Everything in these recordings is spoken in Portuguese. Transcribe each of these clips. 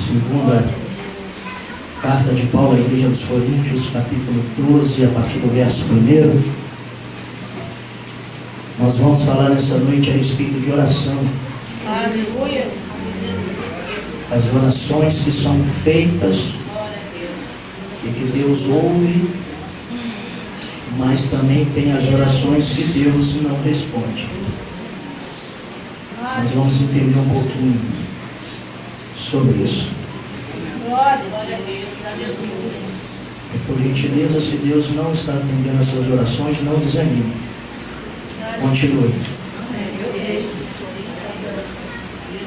Segunda carta de Paulo à Igreja dos Coríntios, capítulo 12, a partir do verso 1. Nós vamos falar nessa noite a respeito de oração. Aleluia. As orações que são feitas e que Deus ouve, mas também tem as orações que Deus não responde. Nós vamos entender um pouquinho sobre isso. Glória a Deus, aleluia. E por gentileza, se Deus não está atendendo as suas orações, não desanime. Continue.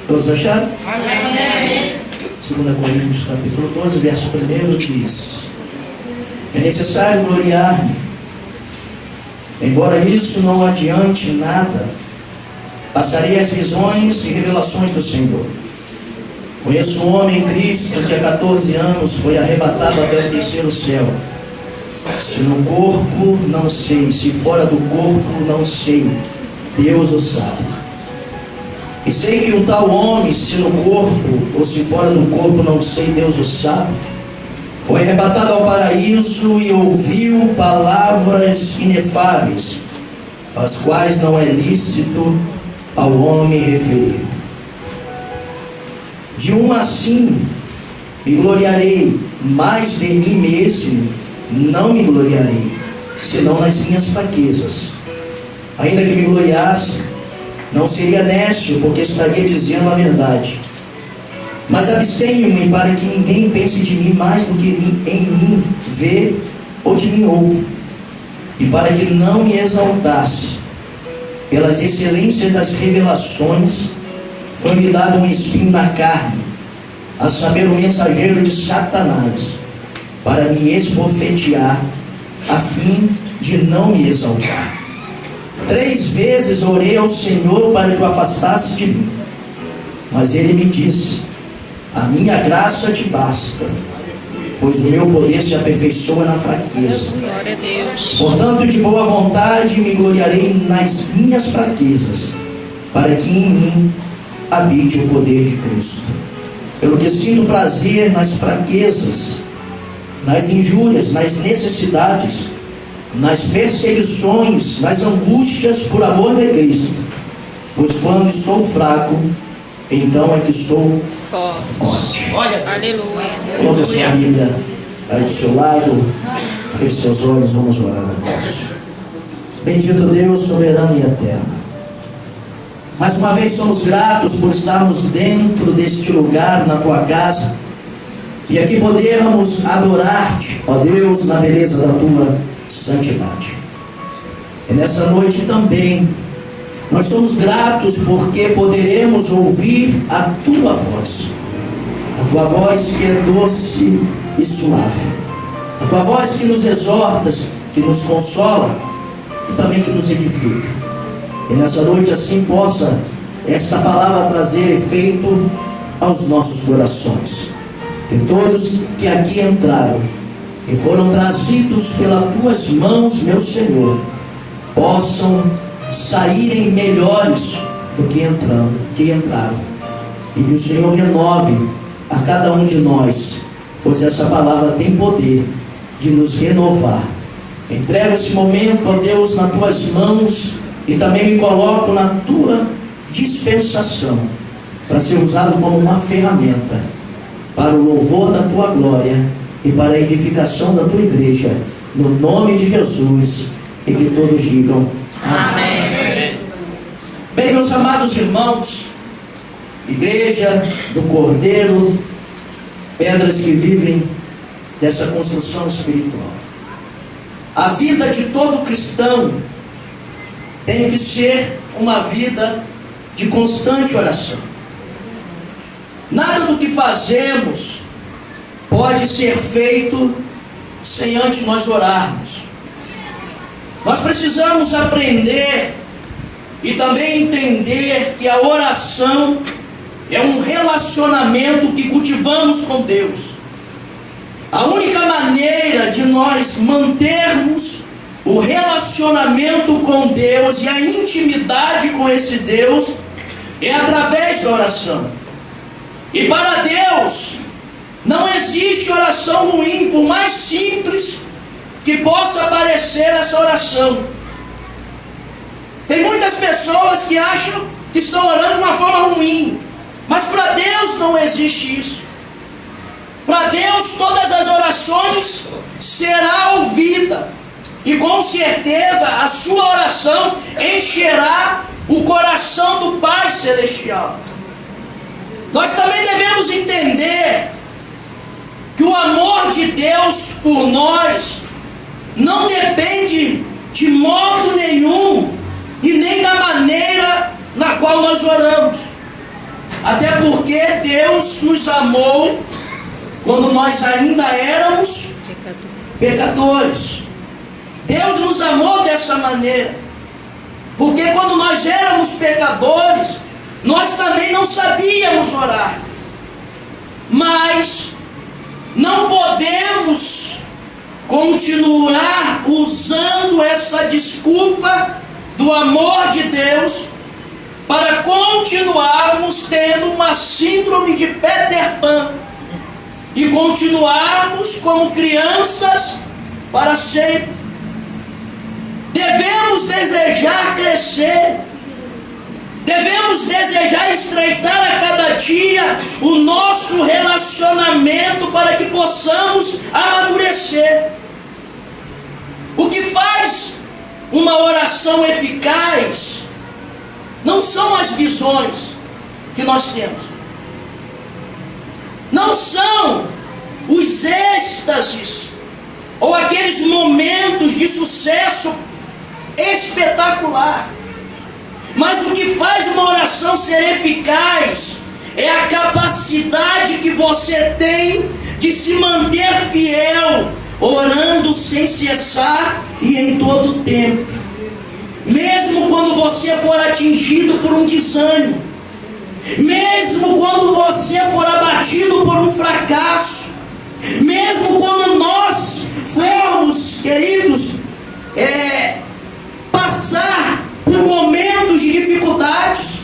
Todos acharam? Amém. 2 Coríntios capítulo 12, verso 1 diz: é necessário gloriar-me, embora isso não adiante nada, passarei as visões e revelações do Senhor. Conheço um homem em Cristo que há 14 anos foi arrebatado até o terceiro céu. Se no corpo, não sei, se fora do corpo, não sei, Deus o sabe. E sei que um tal homem, se no corpo ou se fora do corpo, não sei, Deus o sabe, foi arrebatado ao paraíso e ouviu palavras inefáveis, as quais não é lícito ao homem referir. De uma assim me gloriarei, mas de mim mesmo não me gloriarei, senão nas minhas fraquezas. Ainda que me gloriasse, não seria nécio, porque estaria dizendo a verdade. Mas abstenho-me para que ninguém pense de mim mais do que em mim vê ou de mim ouve, e para que não me exaltasse. Pelas excelências das revelações, foi-me dado um espinho na carne, a saber, o mensageiro de Satanás, para me esbofetear, a fim de não me exaltar. 3 vezes orei ao Senhor para que o afastasse de mim, mas ele me disse: a minha graça te basta, pois o meu poder se aperfeiçoa na fraqueza. Glória a Deus. Portanto, de boa vontade me gloriarei nas minhas fraquezas, para que em mim habite o poder de Cristo. Pelo que sinto prazer nas fraquezas, nas injúrias, nas necessidades, nas perseguições, nas angústias por amor de Cristo. Pois quando estou fraco, então é que sou forte. Aleluia. Coloque a sua Bíblia aí do seu lado, feche seus olhos, vamos orar a Deus. Bendito Deus, soberano e eterno. Mais uma vez somos gratos por estarmos dentro deste lugar, na tua casa, e aqui podermos adorar-te, ó Deus, na beleza da tua santidade. E nessa noite também nós somos gratos porque poderemos ouvir a tua voz que é doce e suave, a tua voz que nos exorta, que nos consola e também que nos edifica. E nessa noite assim possa esta palavra trazer efeito aos nossos corações. Que todos que aqui entraram e foram trazidos pelas tuas mãos, meu Senhor, possam saírem melhores do que entraram. E que o Senhor renove a cada um de nós, pois essa palavra tem poder de nos renovar. Entrego esse momento, ó Deus, nas tuas mãos e também me coloco na tua dispensação para ser usado como uma ferramenta para o louvor da tua glória e para a edificação da tua igreja, no nome de Jesus, e que todos digam amém. Bem, meus amados irmãos, igreja do Cordeiro, pedras que vivem dessa construção espiritual, a vida de todo cristão tem que ser uma vida de constante oração. Nada do que fazemos pode ser feito sem antes nós orarmos. Nós precisamos aprender e também entender que a oração é um relacionamento que cultivamos com Deus. A única maneira de nós mantermos o relacionamento com Deus e a intimidade com esse Deus é através da oração. E para Deus, Não existe oração ruim, por mais simples que possa parecer essa oração. Tem muitas pessoas que acham que estão orando de uma forma ruim, mas para Deus não existe isso. Para Deus todas as orações serão ouvidas, e com certeza a sua oração encherá o coração do Pai Celestial. Nós também devemos entender que o amor de Deus por nós não depende de modo nenhum e nem da maneira na qual nós oramos. Até porque Deus nos amou quando nós ainda éramos pecadores. Deus nos amou dessa maneira, porque quando nós éramos pecadores, nós também não sabíamos orar. Mas não podemos continuar usando essa desculpa do amor de Deus para continuarmos tendo uma síndrome de Peter Pan e continuarmos como crianças para sempre. Devemos desejar crescer, devemos desejar estreitar a cada dia o nosso relacionamento para que possamos amadurecer. O que faz uma oração eficaz não são as visões que nós temos, não são os êxtases ou aqueles momentos de sucesso espetacular, mas o que faz uma oração ser eficaz é a capacidade que você tem de se manter fiel, orando sem cessar e em todo o tempo, mesmo quando você for atingido por um desânimo, mesmo quando você for abatido por um fracasso, mesmo quando nós formos, queridos, passar por momentos de dificuldades.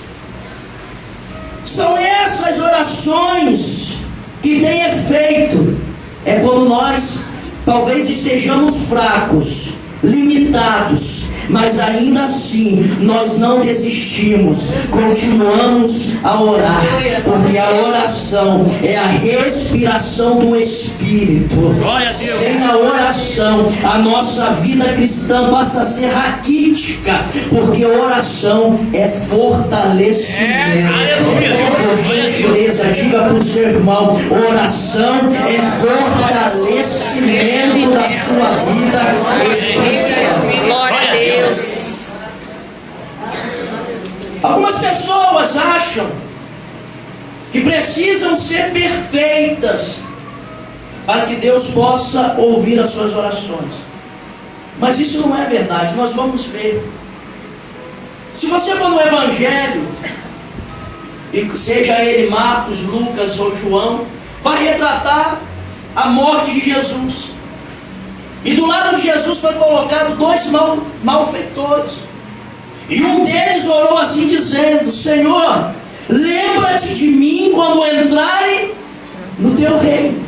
São essas orações que têm efeito. É quando nós talvez estejamos fracos, limitados, mas ainda assim nós não desistimos, continuamos a orar, porque a oração é a respiração do Espírito. Sem a oração a nossa vida cristã passa a ser raquítica, porque a oração é fortalecimento. Por gentileza, diga para o seu irmão: oração é fortalecimento da sua vida espiritual. Glória a Deus. Algumas pessoas acham que precisam ser perfeitas para que Deus possa ouvir as suas orações, mas isso não é verdade. Nós vamos ver. Se você for no Evangelho, e seja ele Marcos, Lucas ou João, vai retratar a morte de Jesus. E do lado de Jesus foi colocado dois malfeitores. E um deles orou assim dizendo: Senhor, lembra-te de mim quando entrarem no teu reino.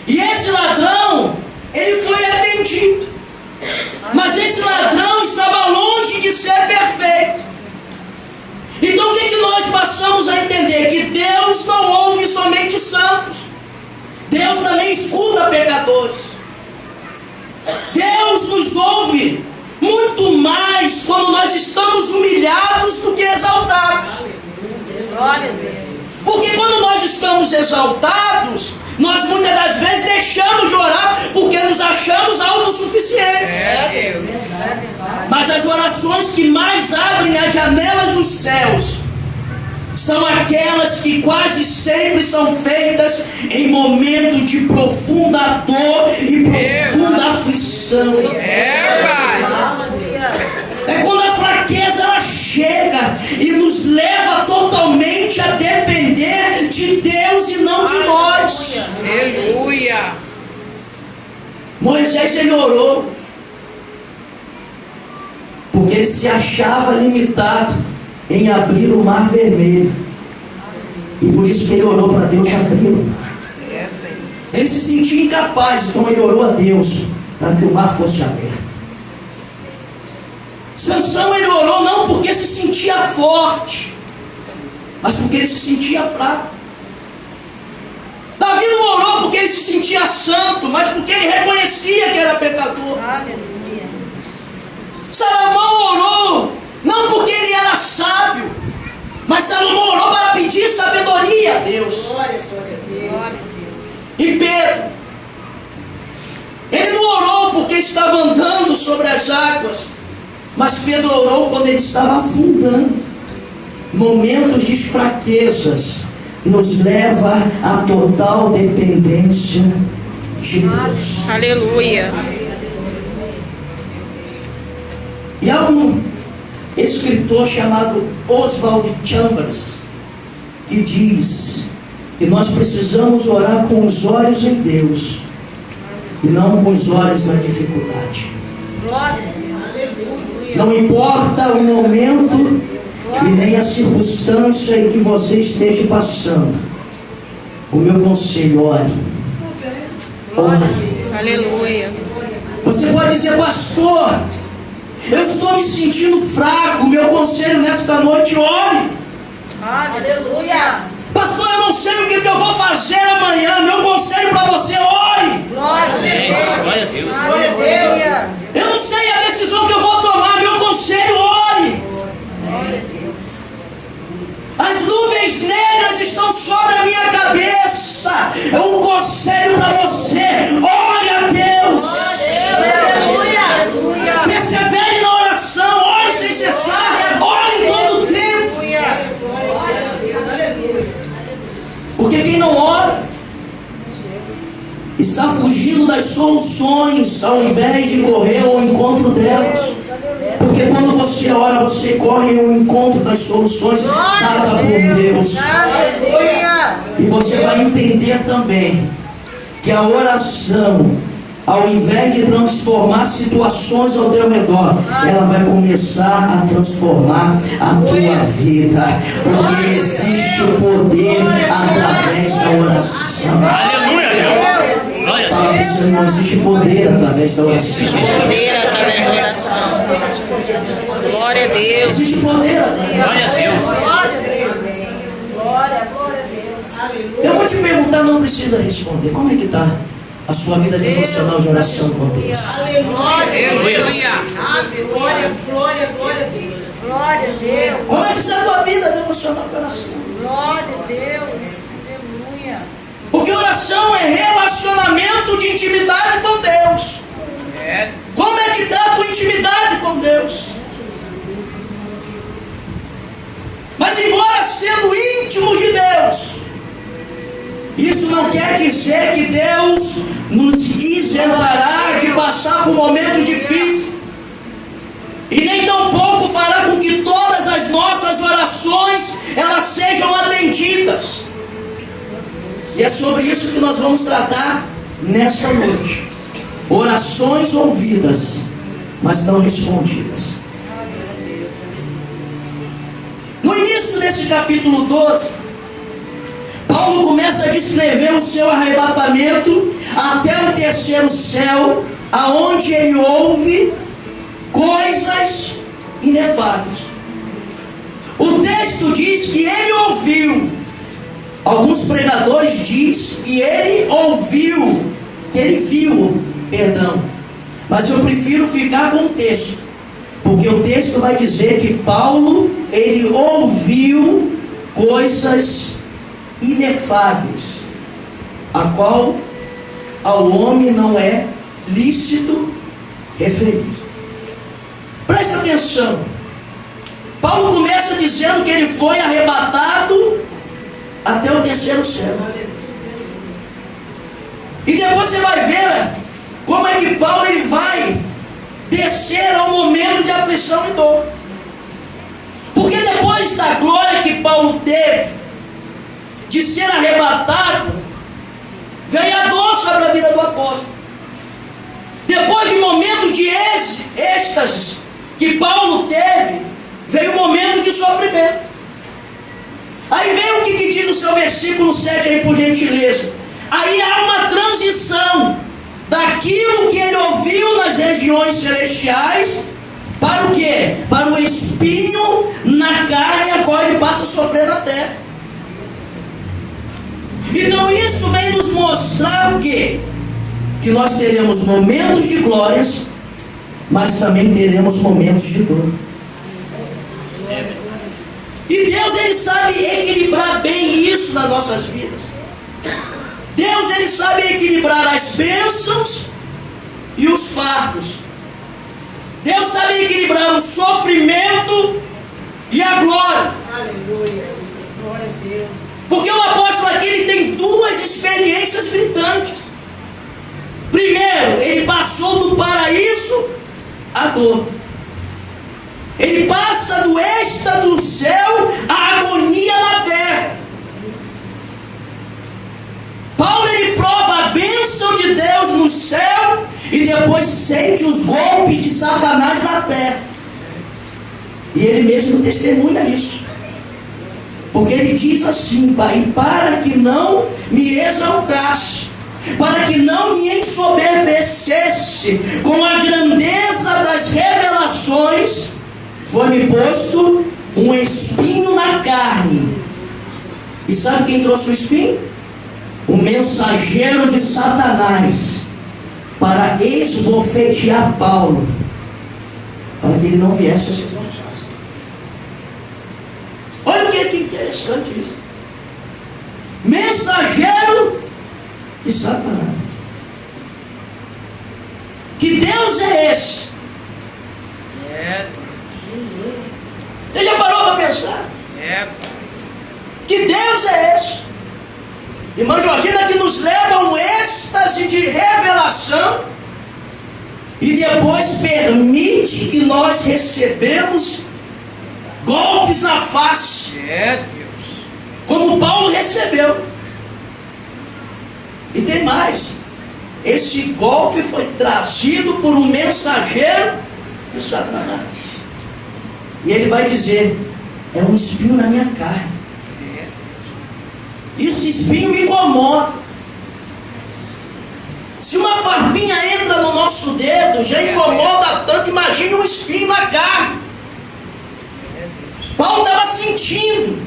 E esse ladrão, ele foi atendido. Mas esse ladrão estava longe de ser perfeito. Então o que nós passamos a entender? Que Deus não ouve somente santos. Deus também escuta pecadores. Deus nos ouve muito mais quando nós estamos humilhados do que exaltados. Porque quando nós estamos exaltados, nós muitas das vezes deixamos de orar porque nos achamos autossuficientes. Mas as orações que mais abrem as janelas dos céus são aquelas que quase sempre são feitas em momento de profunda dor e profunda aflição. É quando a fraqueza ela chega e nos leva totalmente a depender de Deus e não de nós. Aleluia. Moisés, ele orou porque ele se achava limitado em abrir o mar vermelho, e por isso que ele orou para Deus abrir o mar. Ele se sentia incapaz, então ele orou a Deus para que o mar fosse aberto. Sansão, ele orou não porque se sentia forte, mas porque ele se sentia fraco. Davi não orou porque ele se sentia santo, mas porque ele reconhecia que era pecador. Aleluia. Salomão orou não porque ele era sábio, mas Salomão orou para pedir sabedoria a Deus. Glória a Deus. E Pedro, ele não orou porque estava andando sobre as águas, mas Pedro orou quando ele estava afundando. Momentos de fraquezas nos leva à total dependência de Deus. Aleluia. E há um escritor chamado Oswald Chambers que diz que nós precisamos orar com os olhos em Deus e não com os olhos na dificuldade. Não importa o momento e nem a circunstância em que você esteja passando, o meu conselho, ore. Ore. Aleluia. Você pode dizer, pastor, eu estou me sentindo fraco. Meu conselho nesta noite, ore. Aleluia. Pastor, eu não sei o que eu vou fazer amanhã. Meu conselho para você, ore. Glória a Deus. Glória a Deus. Eu não sei a decisão que eu vou tomar. Meu conselho, ore. As nuvens negras estão sobre a minha cabeça. É um conselho para você. Ore a Deus. Aleluia. Persevere na oração. Ore sem cessar. Ore em todo o tempo. Porque quem não ora está fugindo das soluções ao invés de correr ao encontro delas. Porque quando você ora, você corre ao encontro das soluções dadas por Deus. E você vai entender também que a oração, ao invés de transformar situações ao teu redor, ela vai começar a transformar a tua vida. Porque existe o poder através da oração. Aleluia! Fala para o Senhor, não existe poder através da oração. Poder através da oração. Glória a Deus. Existe poder. Glória a Deus! Glória a Deus. Eu vou te perguntar, não precisa responder. Como é que está a sua vida devocional de oração com Deus? Aleluia. Glória a Deus. Glória a Deus. Como é que está a tua vida devocional de oração? Glória a Deus. Aleluia. Porque oração é relacionamento de intimidade com Deus. Como é que está a tua intimidade com Deus? Mas embora sendo íntimos de Deus, isso não quer dizer que Deus nos isentará de passar por momentos difíceis. E nem tampouco fará com que todas as nossas orações elas sejam atendidas. E é sobre isso que nós vamos tratar nesta noite. Orações ouvidas, mas não respondidas. No início desse capítulo 12, Paulo começa a descrever o seu arrebatamento até o terceiro céu, aonde ele ouve coisas inefáveis. O texto diz que ele ouviu. Alguns pregadores dizem que ele ouviu, que ele viu, perdão. Mas eu prefiro ficar com o texto, porque o texto vai dizer que Paulo, ele ouviu coisas inefáveis, a qual ao homem não é lícito referir. Preste atenção. Paulo começa dizendo que ele foi arrebatado até o terceiro céu. E depois você vai ver como é que Paulo ele vai descer ao momento de aflição e dor. Porque depois da glória que Paulo teve de ser arrebatado, veio a dor sobre a vida do apóstolo. Depois de momento de êxtase que Paulo teve, veio o momento de sofrimento. Aí vem o que diz o seu versículo 7 aí, por gentileza. Aí há uma transição daquilo que ele ouviu nas regiões celestiais para o quê? Para o espinho na carne, a qual ele passa a sofrer na terra. Então isso vem nos mostrar o quê? Que nós teremos momentos de glórias, mas também teremos momentos de dor. E Deus, ele sabe equilibrar bem isso nas nossas vidas. Deus, ele sabe equilibrar as bênçãos e os fardos. Deus sabe equilibrar o sofrimento e a glória. Aleluia. Glória a Deus. Porque o apóstolo aqui, ele tem duas experiências gritantes. Primeiro, ele passou do paraíso à dor. Ele passa do êxtase do céu à agonia na terra. Paulo, ele prova a bênção de Deus no céu e depois sente os golpes de Satanás na terra. E ele mesmo testemunha isso. Porque ele diz assim: Pai, para que não me exaltasse, para que não me ensoberbecesse com a grandeza das revelações, foi-me posto um espinho na carne. E sabe quem trouxe o espinho? O mensageiro de Satanás, para esbofetear Paulo, para que ele não viesse a se exaltar. Olha o que é interessante isso. Mensageiro de Satanás. Que Deus é esse? Você já parou para pensar? Que Deus é esse? Irmã Georgina, que nos leva a um êxtase de revelação e depois permite que nós recebemos golpes na face, como Paulo recebeu. E tem mais: esse golpe foi trazido por um mensageiro de Satanás. E ele vai dizer: é um espinho na minha carne. Esse espinho me incomoda. Se uma farpinha entra no nosso dedo, já incomoda tanto. Imagine um espinho na carne. Paulo estava sentindo.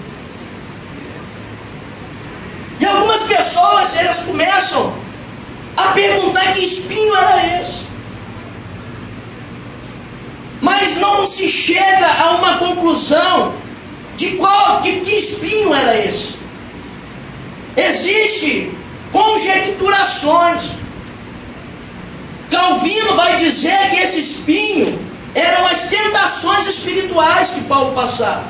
E algumas pessoas, elas começam a perguntar que espinho era esse. Mas não se chega a uma conclusão de que espinho era esse. Existem conjecturações. Calvino vai dizer que esse espinho eram as tentações espirituais que Paulo passava.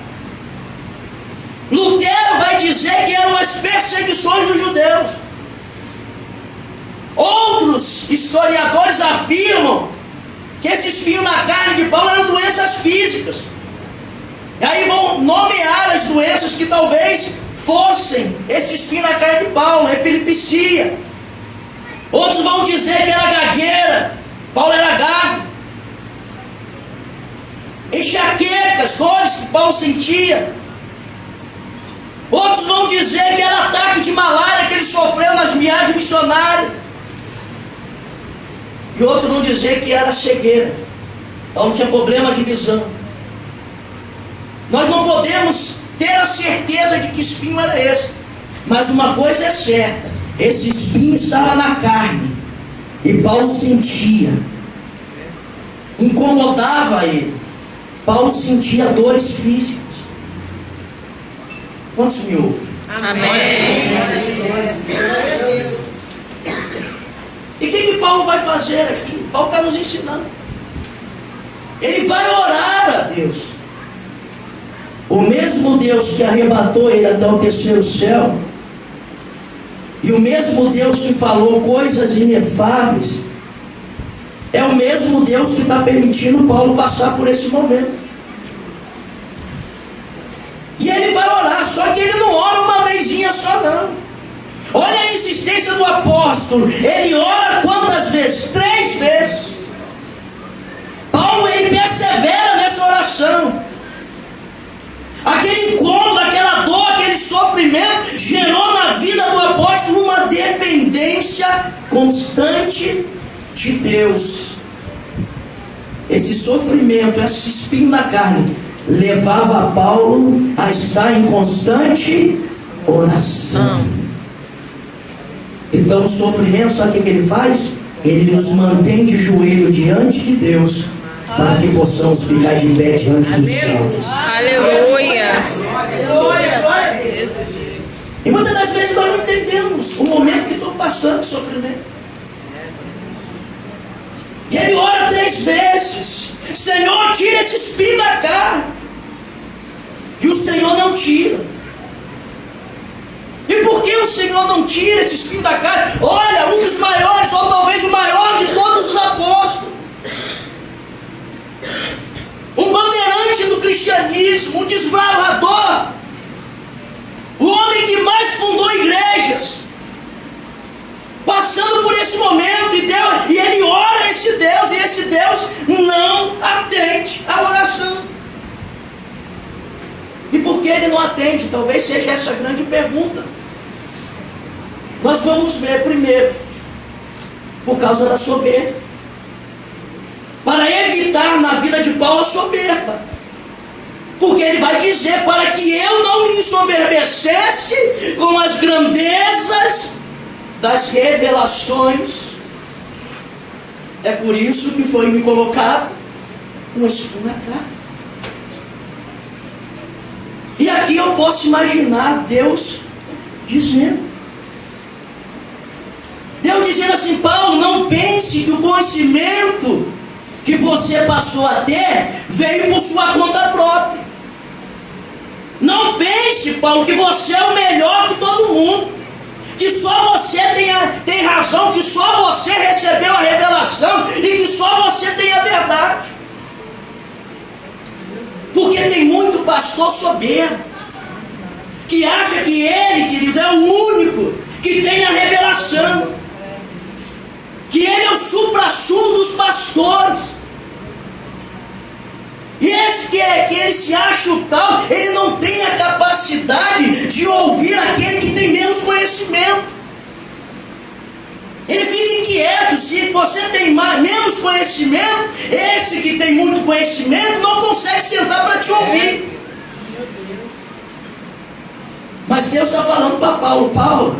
Lutero vai dizer que eram as perseguições dos judeus. Outros historiadores afirmam que esse espinho na carne de Paulo eram doenças físicas. E aí vão nomear as doenças que talvez fossem esse espinho na carne de Paulo: epilepsia. Outros vão dizer que era gagueira, Paulo era gago. Enxaquecas, dores que Paulo sentia. Outros vão dizer que era ataque de malária que ele sofreu nas viagens missionárias. E outros vão dizer que era cegueira. Paulo tinha problema de visão. Nós não podemos ter a certeza de que espinho era esse, mas uma coisa é certa: esse espinho estava na carne e Paulo sentia, incomodava ele. Paulo sentia dores físicas. Quantos me ouvem? Amém. E o que Paulo vai fazer aqui? Paulo está nos ensinando. Ele vai orar a Deus. O mesmo Deus que arrebatou ele até o terceiro céu, e o mesmo Deus que falou coisas inefáveis, é o mesmo Deus que está permitindo Paulo passar por esse momento. E ele vai orar, só que ele não ora uma vezinha só não. Olha a insistência do apóstolo. Ele ora quantas vezes? 3 vezes. Paulo, ele persevera nessa oração. Aquele incômodo, aquela dor, aquele sofrimento gerou na vida do apóstolo uma dependência constante de Deus. Esse sofrimento, esse espinho na carne, levava Paulo a estar em constante oração. Então o sofrimento, sabe o que ele faz? Ele nos mantém de joelho diante de Deus, para que possamos ficar de pé diante dos santos. Aleluia. E muitas das vezes nós não entendemos o momento que estou passando de sofrimento. E ele ora 3 vezes: Senhor, tira esse espinho da carne. E o Senhor não tira. E por que o Senhor não tira esse espinho da carne? Olha, um dos maiores, ou talvez o maior de todos os apóstolos, um bandeirante do cristianismo, um desbravador, o homem que mais fundou igrejas, passando por esse momento, e ele ora a esse Deus, e esse Deus não atende a oração. E por que ele não atende? Talvez seja essa a grande pergunta. Nós vamos ver primeiro, por causa da soberba, para evitar na vida de Paulo a soberba, porque ele vai dizer: para que eu não me ensoberbecesse com as grandezas das revelações, é por isso que foi me colocado um espinho na carne. E aqui eu posso imaginar Deus dizendo assim: Paulo, não pense que o conhecimento que você passou a ter veio por sua conta própria. Não pense, Paulo, que você é o melhor que todo mundo, que só você tem razão, que só você recebeu a revelação e que só você tem a verdade. Porque tem muito pastor soberbo que acha que ele, querido, é o único que tem a revelação, que ele é o supra-sumo dos pastores. E esse que ele se acha o tal, ele não tem a capacidade de ouvir aquele que tem menos conhecimento. Ele fica inquieto. Se você tem menos conhecimento, esse que tem muito conhecimento não consegue sentar para te ouvir. Mas Deus está falando para Paulo: Paulo,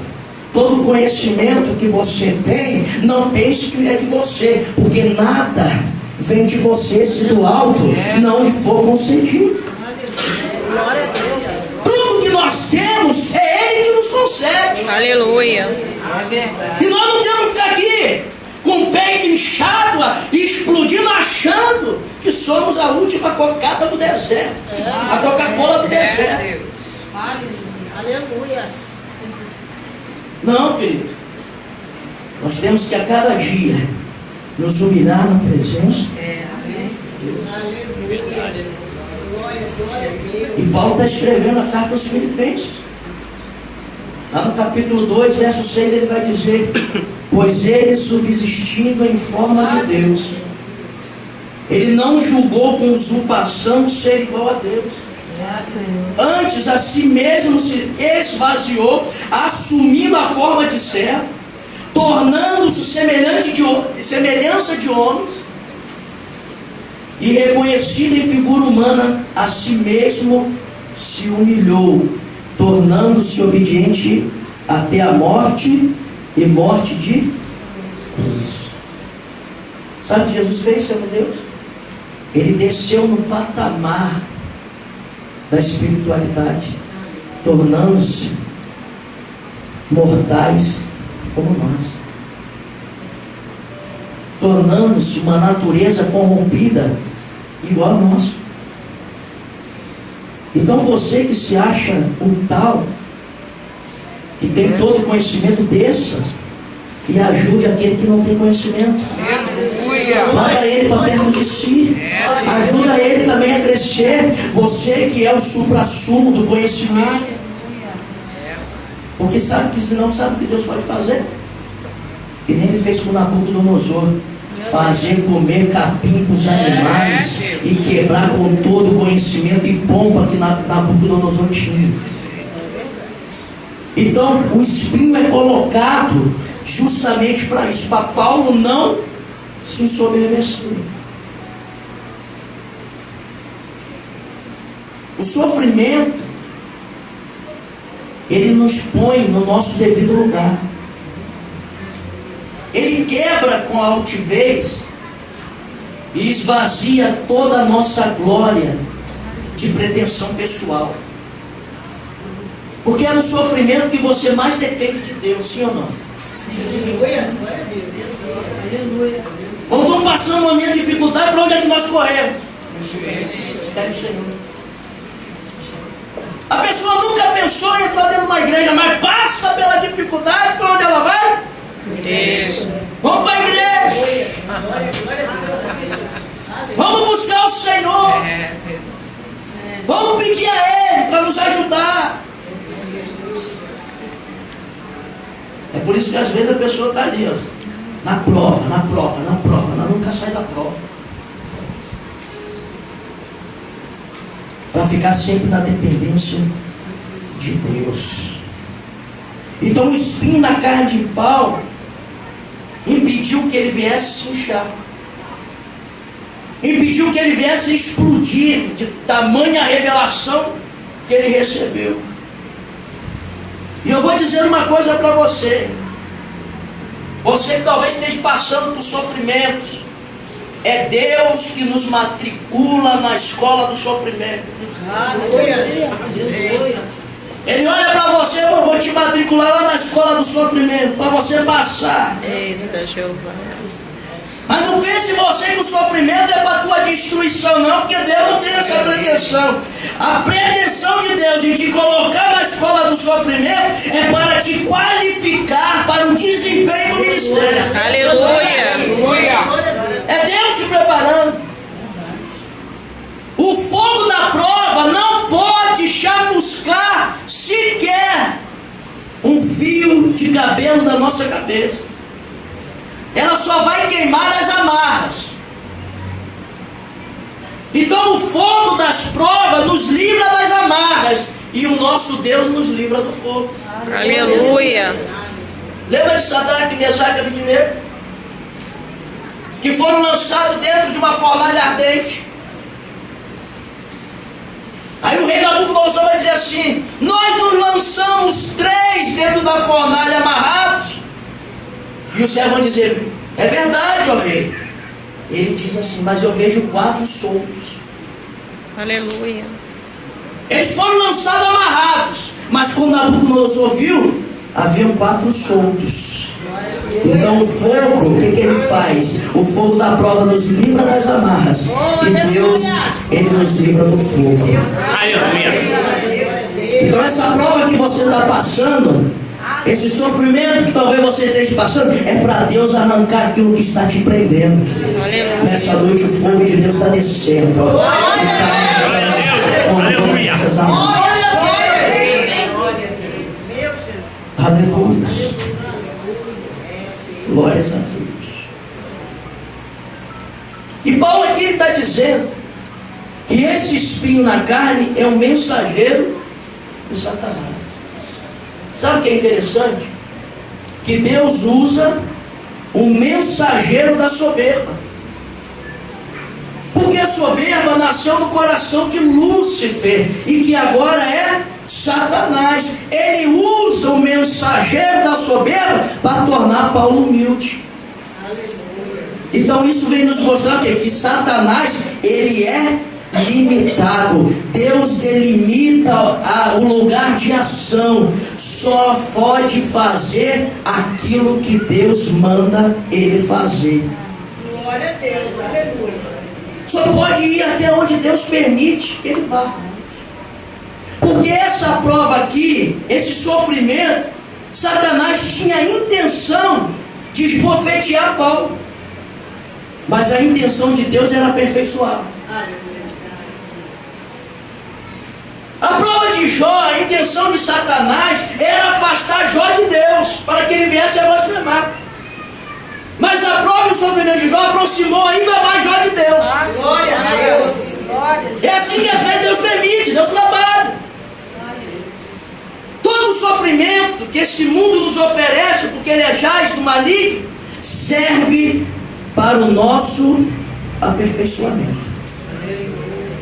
todo conhecimento que você tem, não pense que é de você, porque nada vem de você se do alto não lhe for concedido. Glória a Deus. Tudo que nós temos é Ele que nos concede. Aleluia. E nós não temos que ficar aqui com o peito inchado e explodindo, achando que somos a última cocada do deserto, a Coca-Cola do deserto. Aleluia. Não, querido. Nós temos que a cada dia nos humilhar na presença. E Paulo está escrevendo a carta aos Filipenses. Lá no capítulo 2, verso 6, ele vai dizer: pois ele, subsistindo em forma de Deus, ele não julgou com usurpação ser igual a Deus. Antes a si mesmo se esvaziou, assumindo a forma de servo, tornando-se semelhança de homens, e reconhecido em figura humana, a si mesmo se humilhou, tornando-se obediente até a morte, e morte de cruz. Sabe o que Jesus fez, sendo Deus? Ele desceu no patamar da espiritualidade, tornando-se mortais como nós, tornando-se uma natureza corrompida igual a nós. Então você que se acha um tal, que tem todo o conhecimento, desça e ajude aquele que não tem conhecimento. Traga ele para perto de si, ajuda ele também a crescer. Você que é o supra-sumo do conhecimento, porque sabe que senão sabe o que Deus pode fazer, que nem ele fez com Nabucodonosor: fazer comer capim para os animais e quebrar com todo o conhecimento e pompa que Nabucodonosor tinha. Então o espinho é colocado justamente para isso, para Paulo não se ensoberbecer. O sofrimento, ele nos põe no nosso devido lugar. Ele quebra com a altivez e esvazia toda a nossa glória de pretensão pessoal. Porque é no sofrimento que você mais depende de Deus, sim ou não? Sim. Quando estamos passando uma minha dificuldade, para onde é que nós corremos? A pessoa nunca pensou em entrar dentro de uma igreja, mas passa pela dificuldade, para onde ela vai? Igreja. Vamos para a igreja. Vamos buscar o Senhor. Vamos pedir a Ele para nos ajudar. É por isso que às vezes a pessoa está ali, ó, na prova, ela nunca sai da prova. Para ficar sempre na dependência de Deus. Então o espinho na carne de Paulo impediu que ele viesse se inchar. Impediu que ele viesse explodir de tamanha revelação que ele recebeu. E eu vou dizer uma coisa para você. Você que talvez esteja passando por sofrimentos, é Deus que nos matricula na escola do sofrimento. Ele olha para você, eu vou te matricular lá na escola do sofrimento, para você passar. Eita, Jeová. Mas não pense você que o sofrimento é para a tua destruição, não, porque Deus não tem essa pretensão. A pretensão de Deus em te colocar na escola do sofrimento é para te qualificar para o desempenho do ministério. Aleluia. É Deus te preparando. O fogo da prova não pode chamuscar sequer um fio de cabelo da nossa cabeça. Ela só vai queimar as amarras. Então o fogo das provas nos livra das amarras, e o nosso Deus nos livra do fogo. Aleluia. Lembra de Sadraque, Mesaque e Abednego? Que foram lançados dentro de uma fornalha ardente. Aí o rei Nabucodonosor vai dizer assim: nós nos lançamos 3 dentro da fornalha amarrados. E os servos vão dizer: é verdade, ó rei. Ele diz assim: mas eu vejo 4 soltos. Aleluia. Eles foram lançados amarrados, mas quando Nabucodonosor viu, haviam 4 soltos. Então o fogo, o que ele faz? O fogo da prova nos livra das amarras, e Deus, Ele nos livra do fogo. Aleluia. Então essa prova que você está passando, esse sofrimento que talvez você esteja passando, é para Deus arrancar aquilo que está te prendendo. Nessa noite o fogo de Deus está descendo. Aleluia. Aleluia. Glórias a Deus. E Paulo aqui está dizendo que esse espinho na carne é um mensageiro de Satanás. Sabe o que é interessante? Que Deus usa o mensageiro da soberba. Porque a soberba nasceu no coração de Lúcifer, e que agora é Satanás. Ele usa o mensageiro da soberba para tornar Paulo humilde. Então isso vem nos mostrar que Satanás, ele é limitado. Deus delimita o lugar de ação. Só pode fazer aquilo que Deus manda ele fazer. Glória a Deus, aleluia. Só pode ir até onde Deus permite que ele vá. Porque essa prova aqui, esse sofrimento, Satanás tinha a intenção de esbofetear Paulo, mas a intenção de Deus era aperfeiçoá-lo. A prova de Jó, a intenção de Satanás era afastar Jó de Deus, para que ele viesse a blasfemar. Mas a prova e o sofrimento de Jó aproximou ainda mais Jó de Deus. Glória a Deus. É assim que às vezes Deus permite, Deus trabalha. Todo todo sofrimento que esse mundo nos oferece, porque ele é jaz do maligno, serve para o nosso aperfeiçoamento.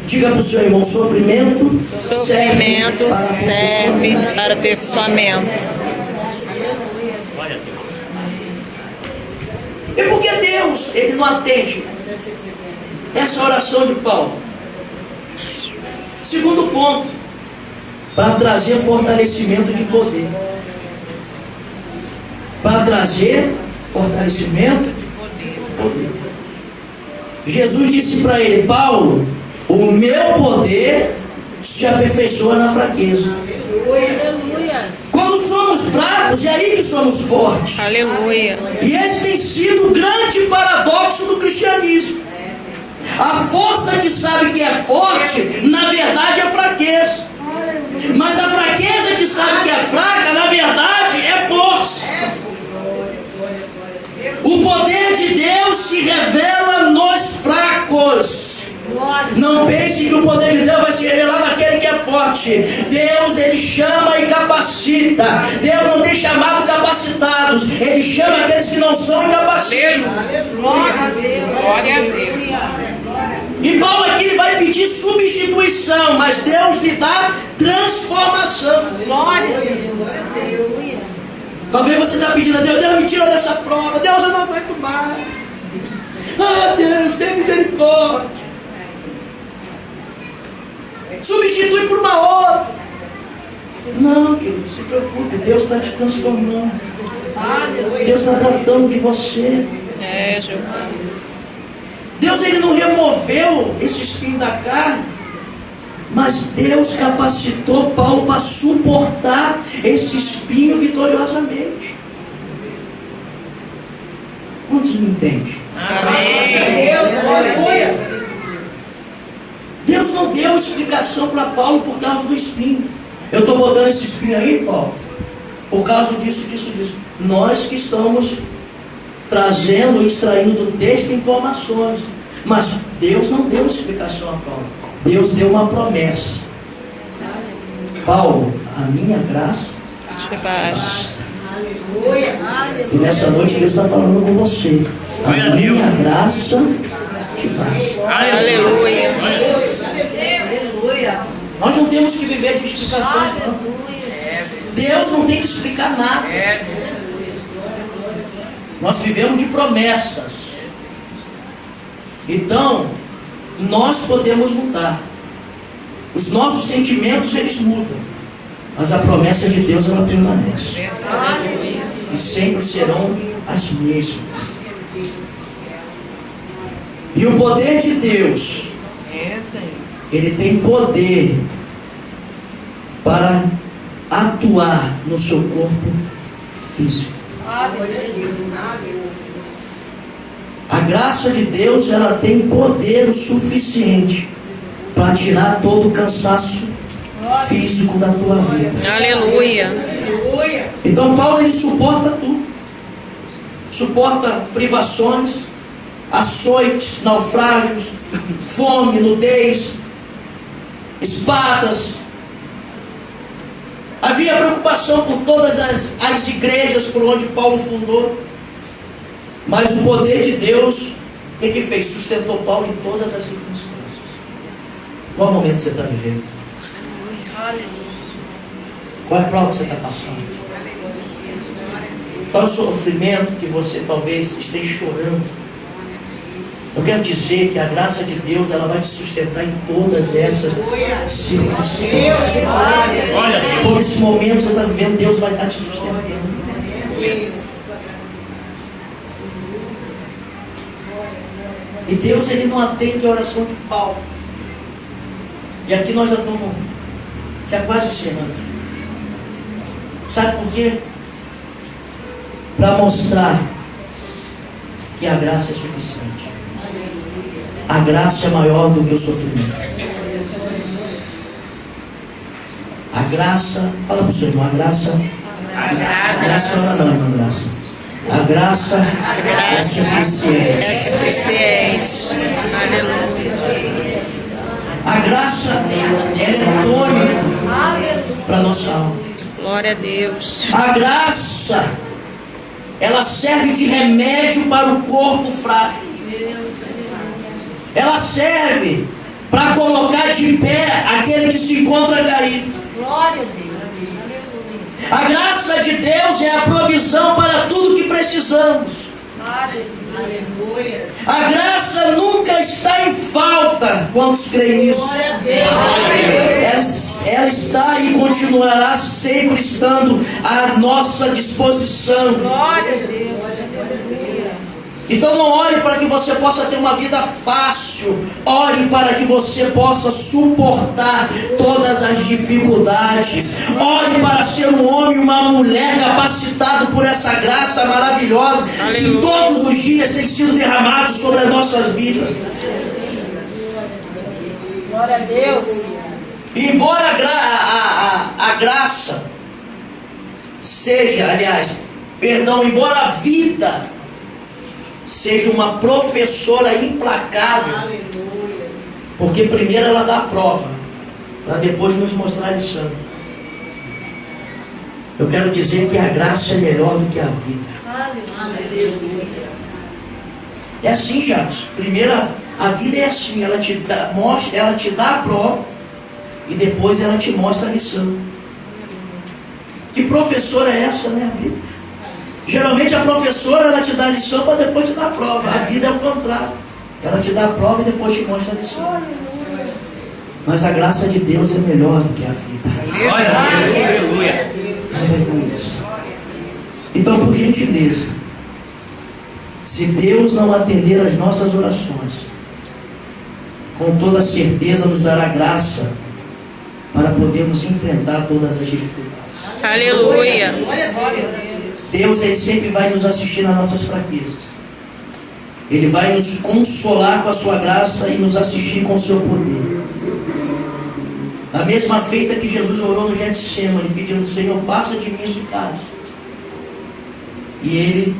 Diga para o seu irmão: sofrimento Sofrimento serve para aperfeiçoamento. Glória a Deus. E por que Deus ele não atende essa oração de Paulo? Segundo ponto, para trazer fortalecimento de poder. Para trazer fortalecimento de poder. Jesus disse para ele: Paulo, o meu poder se aperfeiçoa na fraqueza. Quando somos fracos, é aí que somos fortes. Aleluia. E esse tem sido o grande paradoxo do cristianismo. A força que sabe que é forte, na verdade é fraqueza. Mas a fraqueza que sabe que é fraca, na verdade é força. O poder de Deus se revela nos fracos. Não pense que o poder de Deus vai se revelar naquele que é forte. Deus, ele chama e capacita. Deus não tem chamado capacitados, ele chama aqueles que não são incapacitados. Glória a Deus. E Paulo aqui ele vai pedir substituição, mas Deus lhe dá transformação. Glória a Deus. Talvez você está pedindo a Deus: Deus, me tira dessa prova. Deus, eu não aguento mais. Ah, Deus, tem misericórdia. Substitui por uma outra. Não, querido, se preocupe. Deus está te transformando. Deus está tratando de você. É, Jesus. Deus ele não removeu esse espinho da carne, mas Deus capacitou Paulo para suportar esse espinho vitoriosamente. Quantos me entendem? Deus não deu explicação para Paulo por causa do espinho. Eu estou botando esse espinho aí, Paulo, por causa disso. Nós que estamos trazendo, extraindo do texto informações. Mas Deus não deu explicação a Paulo. Deus deu uma promessa. Paulo, a minha graça Te basta. E nessa noite Deus está falando com você. A minha graça te basta. Aleluia. Nós não temos que viver de explicações, não. Deus não tem que explicar nada. Nós vivemos de promessas. Então, nós podemos mudar. Os nossos sentimentos, eles mudam. Mas a promessa de Deus, ela permanece. E sempre serão as mesmas. E o poder de Deus, ele tem poder para atuar no seu corpo físico. A graça de Deus, ela tem poder o suficiente para tirar todo o cansaço físico da tua vida. Aleluia. Então Paulo ele suporta tudo. Suporta privações, açoites, naufrágios, fome, nudez, espadas. Havia preocupação por todas as igrejas por onde Paulo fundou. Mas o poder de Deus, o que fez? Sustentou Paulo em todas as circunstâncias. Qual momento você está vivendo? Qual é a prova que você está passando? Qual é o sofrimento que você talvez esteja chorando? Eu quero dizer que a graça de Deus, ela vai te sustentar em todas essas circunstâncias. Olha, Todo esse momento que você está vivendo, Deus vai estar te sustentando. E Deus ele não atende a oração de Paulo. E aqui nós já estamos quase encerrando. Sabe por quê? Para mostrar que a graça é suficiente. A graça é maior do que o sofrimento. A graça, fala para o seu irmão, a graça não, irmã Graça. A graça é suficiente. É suficiente. Aleluia. A graça, ela é tônica para a nossa alma. Glória a Deus. A graça, ela serve de remédio para o corpo frágil. Ela serve para colocar de pé aquele que se encontra caído. Glória a Deus. A graça de Deus é a provisão para tudo que precisamos. Aleluia. A graça nunca está em falta. Quantos creem nisso? Glória a Deus. Ela está e continuará sempre estando à nossa disposição. Glória a Deus. Então não ore para que você possa ter uma vida fácil. Ore para que você possa suportar todas as dificuldades. Ore para ser um homem e uma mulher capacitado por essa graça maravilhosa que todos os dias tem sido derramado sobre as nossas vidas. Glória a Deus. Embora a graça seja, embora a vida seja uma professora implacável, porque primeiro ela dá a prova, para depois nos mostrar a lição. Eu quero dizer que a graça é melhor do que a vida. É assim, Jacques. Primeiro a vida é assim, ela te dá a prova e depois ela te mostra a lição. Que professora é essa, né, a vida? Geralmente a professora, ela te dá a lição para depois te dar a prova. A vida é o contrário. Ela te dá a prova e depois te mostra a lição. Mas a graça de Deus é melhor do que a vida. Aleluia. Aleluia. Então, por gentileza, se Deus não atender às nossas orações, com toda certeza nos dará graça para podermos enfrentar todas as dificuldades. Aleluia. Deus, Ele sempre vai nos assistir nas nossas fraquezas. Ele vai nos consolar com a sua graça e nos assistir com o seu poder. Da mesma feita que Jesus orou no Getsemane, pedindo: Senhor, passa de mim esse cálice. E Ele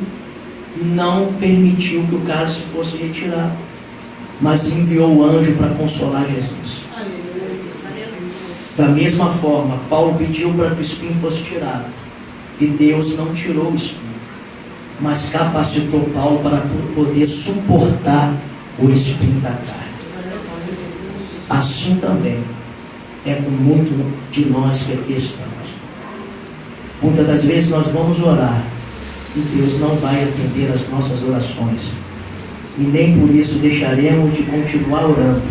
não permitiu que o cálice fosse retirado, mas enviou o anjo para consolar Jesus. Da mesma forma, Paulo pediu para que o espinho fosse tirado. E Deus não tirou o espinho, mas capacitou Paulo para poder suportar o espinho da carne. Assim também é com muito de nós que aqui estamos. Muitas das vezes nós vamos orar e Deus não vai atender as nossas orações. E nem por isso deixaremos de continuar orando,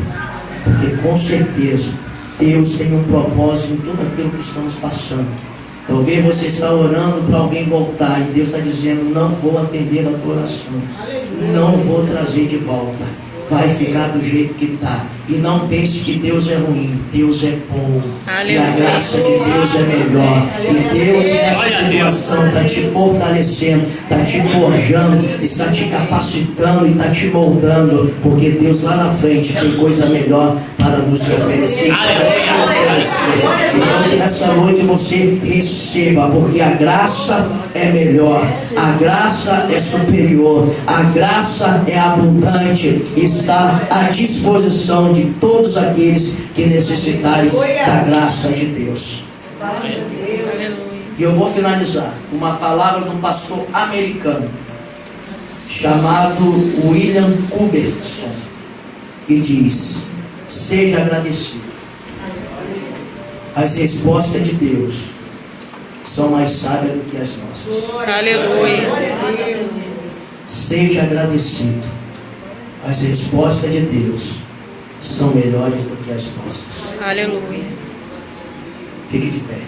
porque com certeza Deus tem um propósito em tudo aquilo que estamos passando. Talvez você está orando para alguém voltar e Deus está dizendo: não vou atender a tua oração, não vou trazer de volta, vai ficar do jeito que está. E não pense que Deus é ruim, Deus é bom. E a graça de Deus é melhor. E Deus nessa situação está te fortalecendo, está te forjando, está te capacitando e está te moldando, porque Deus lá na frente tem coisa melhor para nos oferecer. Então que nessa noite você receba, porque a graça é melhor, a graça é superior, a graça é abundante, está à disposição de todos aqueles que necessitarem da graça de Deus. E eu vou finalizar com uma palavra de um pastor americano chamado William Culbertson, que diz: seja agradecido. As respostas de Deus são mais sábias do que as nossas. Aleluia. Seja agradecido. As respostas de Deus são melhores do que as nossas. Aleluia. Fique de pé.